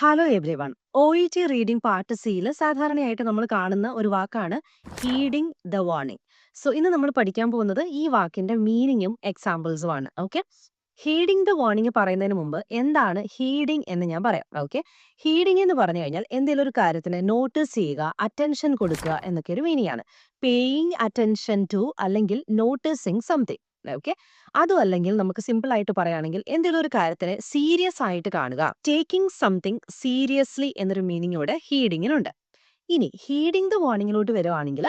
Hello everyone. OET reading part സിയിൽ സാധാരണയായിട്ട് നമ്മൾ കാണുന്ന ഒരു വാക്കാണ് ഹീഡിംഗ് ദ വാർണിംഗ്. സോ ഇന്ന് നമ്മൾ പഠിക്കാൻ പോകുന്നത് ഈ വാക്കിന്റെ മീനിങ്ങും എക്സാമ്പിൾസും ആണ്. ഓക്കെ. ഹീഡിംഗ് ദ വാർണിംഗ് പറയുന്നതിന് മുമ്പ് എന്താണ് ഹീഡിംഗ് എന്ന് ഞാൻ പറയാം. ഓക്കെ. ഹീഡിംഗ് എന്ന് പറഞ്ഞു കഴിഞ്ഞാൽ എന്തെങ്കിലും ഒരു കാര്യത്തിന് നോട്ടീസ് ചെയ്യുക, അറ്റൻഷൻ കൊടുക്കുക എന്നൊക്കെ ഒരു മീനിങ് ആണ്. പേയിങ് അറ്റൻഷൻ ടു അല്ലെങ്കിൽ നോട്ടീസിങ് സംതിങ്. ഓക്കെ. അതും അല്ലെങ്കിൽ നമുക്ക് സിമ്പിൾ ആയിട്ട് പറയുകയാണെങ്കിൽ എന്തെങ്കിലും ഒരു കാര്യത്തിനെ സീരിയസ് ആയിട്ട് കാണുക. ടേക്കിംഗ് സംതിങ് സീരിയസ്ലി എന്നൊരു മീനിങ് ഇവിടെ ഹീഡിങ്ങിനുണ്ട്. ഇനി ഹീഡിംഗ് ദ വാർണിംഗിലോട്ട് വരുവാണെങ്കിൽ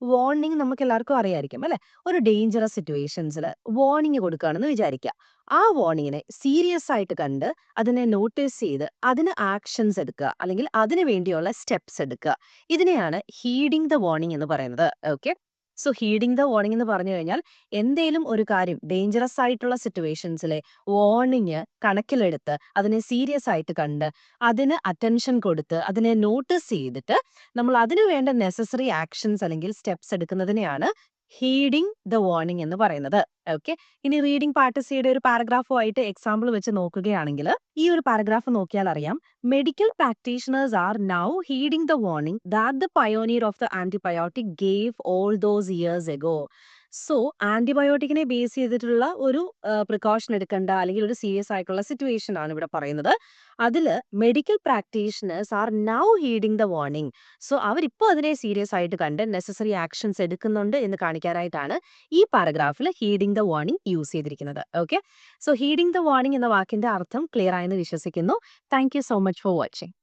വാർണിംഗ് നമുക്ക് എല്ലാവർക്കും അറിയായിരിക്കും അല്ലെ. ഒരു ഡേഞ്ചറസ് സിറ്റുവേഷൻസിൽ വാർണിംഗ് കൊടുക്കുകയാണെന്ന് വിചാരിക്കുക. ആ വാർണിങ്ങിനെ സീരിയസ് ആയിട്ട് കണ്ട് അതിനെ നോട്ടീസ് ചെയ്ത് അതിന് ആക്ഷൻസ് എടുക്കുക അല്ലെങ്കിൽ അതിനു വേണ്ടിയുള്ള സ്റ്റെപ്സ് എടുക്കുക. ഇതിനെയാണ് ഹീഡിംഗ് ദ വാർണിംഗ് എന്ന് പറയുന്നത്. ഓക്കെ. സോ ഹീഡിംഗ് ദ വാർണിംഗ് എന്ന് പറഞ്ഞു കഴിഞ്ഞാൽ എന്തേലും ഒരു കാര്യം ഡേഞ്ചറസ് ആയിട്ടുള്ള സിറ്റുവേഷൻസിലെ വാർണിംഗ് കണക്കിലെടുത്ത് അതിനെ സീരിയസ് ആയിട്ട് കണ്ട് അതിന് അറ്റൻഷൻ കൊടുത്ത് അതിനെ നോട്ടീസ് ചെയ്തിട്ട് നമ്മൾ അതിനു വേണ്ട നെസസറി ആക്ഷൻസ് അല്ലെങ്കിൽ സ്റ്റെപ്സ് എടുക്കുന്നതിനെയാണ് ഹീഡിംഗ് ദ വാർണിംഗ് എന്ന് പറയുന്നത്. ഓക്കെ. ഇനി റീഡിംഗ് പാർട്ട് സിയുടെ ഒരു പാരഗ്രാഫുമായിട്ട് എക്സാമ്പിൾ വെച്ച് നോക്കുകയാണെങ്കിൽ ഈ ഒരു പാരഗ്രാഫ് നോക്കിയാൽ അറിയാം, medical practitioners are now heeding the warning that the pioneer of the antibiotic gave all those years ago. So ആന്റിബയോട്ടിക്കിനെ ബേസ് ചെയ്തിട്ടുള്ള ഒരു പ്രിക്കോഷൻ എടുക്കേണ്ട അല്ലെങ്കിൽ ഒരു സീരിയസ് ആയിട്ടുള്ള സിറ്റുവേഷൻ ആണ് ഇവിടെ പറയുന്നത്. അതില് medical practitioners are now heeding the warning. So അവരിപ്പോൾ അതിനെ സീരിയസ് ആയിട്ട് കണ്ട് നെസസറി ആക്ഷൻസ് എടുക്കുന്നുണ്ട് എന്ന് കാണിക്കാനായിട്ടാണ് ഈ പാരഗ്രാഫിൽ ഹീഡിംഗ് ദ വാർണിംഗ് യൂസ് ചെയ്തിരിക്കുന്നത്. ഓക്കെ. സോ ഹീഡിംഗ് ദ വാർണിംഗ് എന്ന വാക്കിന്റെ അർത്ഥം ക്ലിയർ ആയെന്ന് വിശ്വസിക്കുന്നു. Thank you so much for watching.